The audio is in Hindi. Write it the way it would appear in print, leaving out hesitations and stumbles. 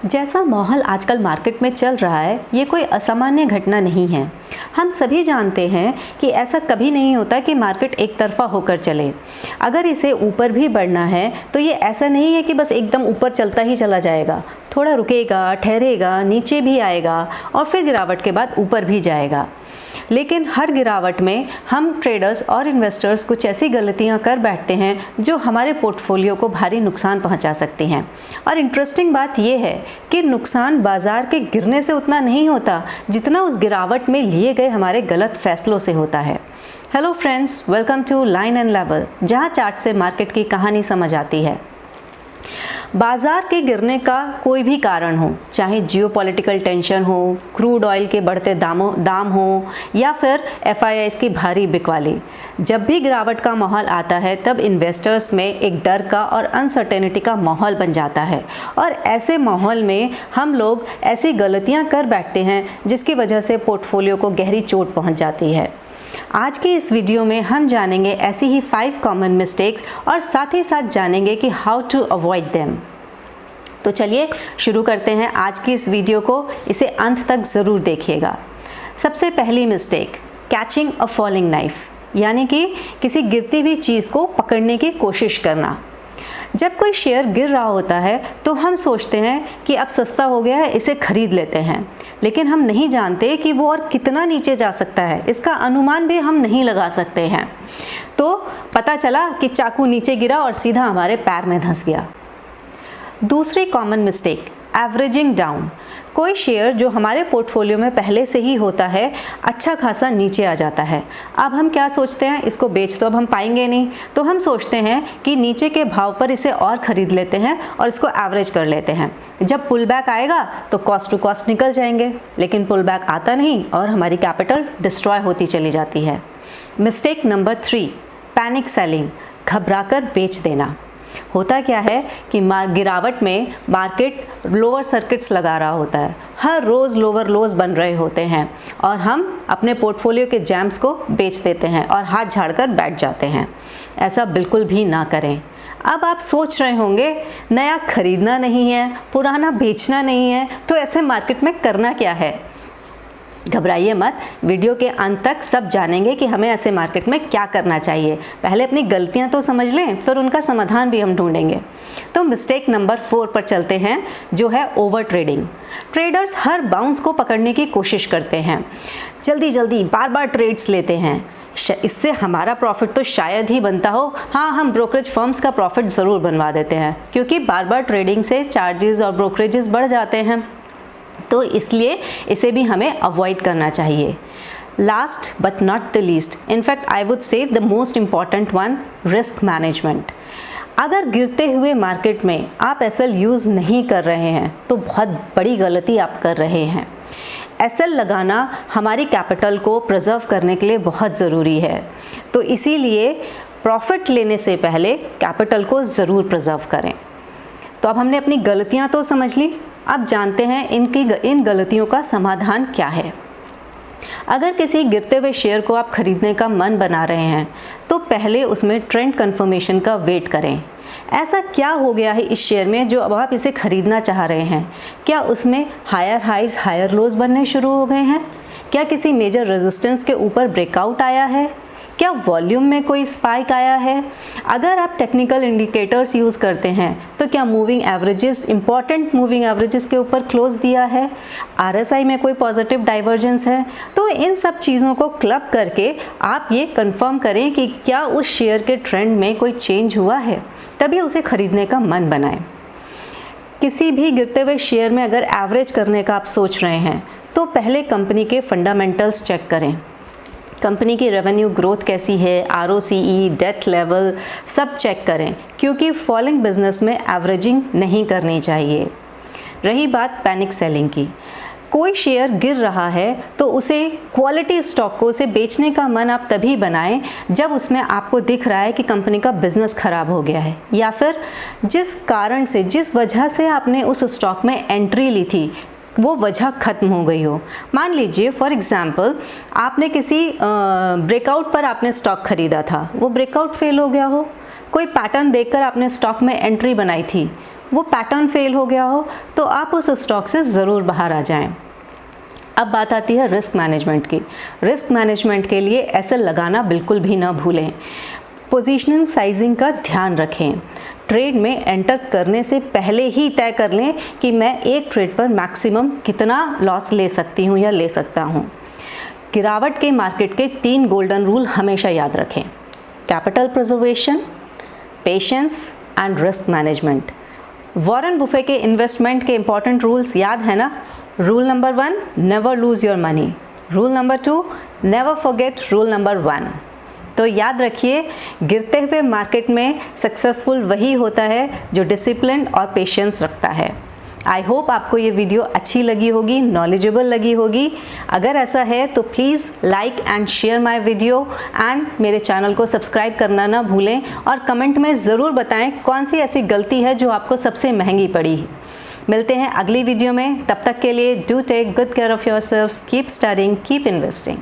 जैसा माहौल आजकल मार्केट में चल रहा है, ये कोई असामान्य घटना नहीं है। हम सभी जानते हैं कि ऐसा कभी नहीं होता कि मार्केट एक तरफा होकर चले। अगर इसे ऊपर भी बढ़ना है तो ये ऐसा नहीं है कि बस एकदम ऊपर चलता ही चला जाएगा। थोड़ा रुकेगा, ठहरेगा, नीचे भी आएगा और फिर गिरावट के बाद ऊपर भी जाएगा। लेकिन हर गिरावट में हम ट्रेडर्स और इन्वेस्टर्स कुछ ऐसी गलतियां कर बैठते हैं जो हमारे पोर्टफोलियो को भारी नुकसान पहुंचा सकती हैं। और इंटरेस्टिंग बात यह है कि नुकसान बाजार के गिरने से उतना नहीं होता जितना उस गिरावट में लिए गए हमारे गलत फैसलों से होता है। Hello friends, welcome to line and level, जहां चार्ट से मार्केट की कहानी समझ आती है। बाजार के गिरने का कोई भी कारण हो, चाहे जियोपॉलिटिकल टेंशन हो, क्रूड ऑयल के बढ़ते दाम हो या फिर FIIs की भारी बिकवाली, जब भी गिरावट का माहौल आता है तब इन्वेस्टर्स में एक डर का और अनसर्टेनिटी का माहौल बन जाता है। और ऐसे माहौल में हम लोग ऐसी गलतियां कर बैठते हैं जिसकी वजह से पोर्टफोलियो को गहरी चोट पहुंच जाती है। आज की इस वीडियो में हम जानेंगे ऐसी ही 5 कॉमन मिस्टेक्स और साथ ही साथ जानेंगे कि हाउ टू अवॉइड देम। तो चलिए शुरू करते हैं आज की इस वीडियो को, इसे अंत तक ज़रूर देखिएगा। सबसे पहली mistake, catching a falling knife, यानी कि किसी गिरती हुई चीज़ को पकड़ने की कोशिश करना। जब कोई शेयर गिर रहा होता है तो हम सोचते हैं कि अब सस्ता हो गया है, इसे खरीद लेते हैं, लेकिन हम नहीं जानते कि वो और कितना नीचे जा सकता है। इसका अनुमान भी हम नहीं लगा सकते हैं। तो पता चला कि चाकू नीचे गिरा और सीधा हमारे पैर में धंस गया। दूसरी कॉमन मिस्टेक, एवरेजिंग डाउन। कोई शेयर जो हमारे पोर्टफोलियो में पहले से ही होता है अच्छा खासा नीचे आ जाता है। अब हम क्या सोचते हैं, इसको बेच तो अब हम पाएंगे नहीं, तो हम सोचते हैं कि नीचे के भाव पर इसे और ख़रीद लेते हैं और इसको एवरेज कर लेते हैं। जब पुल बैक आएगा तो कॉस्ट टू कॉस्ट निकल जाएंगे, लेकिन पुल बैक आता नहीं और हमारी कैपिटल डिस्ट्रॉय होती चली जाती है। मिस्टेक नंबर 3, पैनिक सेलिंग, घबराकर बेच देना। होता क्या है कि गिरावट में मार्केट लोअर सर्किट्स लगा रहा होता है, हर रोज़ लोअर लोज बन रहे होते हैं और हम अपने पोर्टफोलियो के जैम्स को बेच देते हैं और हाथ झाड़कर बैठ जाते हैं। ऐसा बिल्कुल भी ना करें। अब आप सोच रहे होंगे, नया खरीदना नहीं है, पुराना बेचना नहीं है, तो ऐसे मार्केट में करना क्या है? घबराइए मत, वीडियो के अंत तक सब जानेंगे कि हमें ऐसे मार्केट में क्या करना चाहिए। पहले अपनी गलतियां तो समझ लें, फिर उनका समाधान भी हम ढूंढेंगे। तो मिस्टेक नंबर 4 पर चलते हैं, जो है ओवर ट्रेडिंग। ट्रेडर्स हर बाउंस को पकड़ने की कोशिश करते हैं, जल्दी जल्दी बार बार ट्रेड्स लेते हैं। इससे हमारा प्रॉफिट तो शायद ही बनता हो, हाँ हम ब्रोकरेज फर्म्स का प्रॉफिट ज़रूर बनवा देते हैं, क्योंकि बार बार ट्रेडिंग से चार्जेस और ब्रोकरेजेस बढ़ जाते हैं, तो इसलिए इसे भी हमें अवॉइड करना चाहिए। Last but not the least, in fact I would say the most important one, risk management. अगर गिरते हुए मार्केट में आप SL यूज़ नहीं कर रहे हैं तो बहुत बड़ी गलती आप कर रहे हैं। SL लगाना हमारी कैपिटल को प्रिजर्व करने के लिए बहुत ज़रूरी है, तो इसीलिए प्रॉफिट लेने से पहले कैपिटल को ज़रूर प्रिजर्व करें। तो अब हमने अपनी गलतियां तो समझ ली, अब जानते हैं इन गलतियों का समाधान क्या है। अगर किसी गिरते हुए शेयर को आप खरीदने का मन बना रहे हैं तो पहले उसमें ट्रेंड कंफर्मेशन का वेट करें। ऐसा क्या हो गया है इस शेयर में जो अब आप इसे खरीदना चाह रहे हैं? क्या उसमें हायर हाइज हायर लोज बनने शुरू हो गए हैं? क्या किसी मेजर रेजिस्टेंस के ऊपर ब्रेकआउट आया है? क्या वॉल्यूम में कोई स्पाइक आया है? अगर आप टेक्निकल इंडिकेटर्स यूज़ करते हैं तो क्या moving averages, important moving averages के ऊपर क्लोज दिया है? RSI में कोई पॉजिटिव डाइवर्जेंस है? तो इन सब चीज़ों को क्लब करके आप ये कंफर्म करें कि क्या उस शेयर के ट्रेंड में कोई चेंज हुआ है, तभी उसे खरीदने का मन बनाएं। किसी भी गिरते हुए शेयर में अगर एवरेज करने का आप सोच रहे हैं तो पहले कंपनी के फंडामेंटल्स चेक करें। कंपनी की रेवेन्यू ग्रोथ कैसी है, ROCE, डेट लेवल सब चेक करें, क्योंकि फॉलिंग बिजनेस में एवरेजिंग नहीं करनी चाहिए। रही बात पैनिक सेलिंग की, कोई शेयर गिर रहा है तो उसे क्वालिटी स्टॉक को उसे बेचने का मन आप तभी बनाएं जब उसमें आपको दिख रहा है कि कंपनी का बिजनेस खराब हो गया है, या फिर जिस कारण से, जिस वजह से आपने उस स्टॉक में एंट्री ली थी वो वजह ख़त्म हो गई हो। मान लीजिए फॉर एग्ज़ाम्पल आपने किसी ब्रेकआउट पर आपने स्टॉक खरीदा था, वो ब्रेकआउट फेल हो गया हो। कोई पैटर्न देखकर आपने स्टॉक में एंट्री बनाई थी, वो पैटर्न फेल हो गया हो, तो आप उस स्टॉक से ज़रूर बाहर आ जाएं। अब बात आती है रिस्क मैनेजमेंट की। रिस्क मैनेजमेंट के लिए एसएल लगाना बिल्कुल भी ना भूलें। पोजीशनिंग साइजिंग का ध्यान रखें। ट्रेड में एंटर करने से पहले ही तय कर लें कि मैं एक ट्रेड पर मैक्सिमम कितना लॉस ले सकती हूँ या ले सकता हूँ। गिरावट के मार्केट के 3 गोल्डन रूल हमेशा याद रखें: capital preservation, patience and risk management. Warren Buffett के इन्वेस्टमेंट के इंपॉर्टेंट रूल्स याद है ना? Rule number 1, never lose your money. Rule number 2, never forget rule number 1। तो याद रखिए, गिरते हुए मार्केट में सक्सेसफुल वही होता है जो डिसिप्लिन और पेशेंस रखता है। आई होप आपको ये वीडियो अच्छी लगी होगी, नॉलेजेबल लगी होगी। अगर ऐसा है तो please like and share my video and मेरे चैनल को सब्सक्राइब करना ना भूलें, और कमेंट में ज़रूर बताएं कौन सी ऐसी गलती है जो आपको सबसे महंगी पड़ी। मिलते हैं अगली वीडियो में, तब तक के लिए do take good care of yourself, keep studying, keep investing.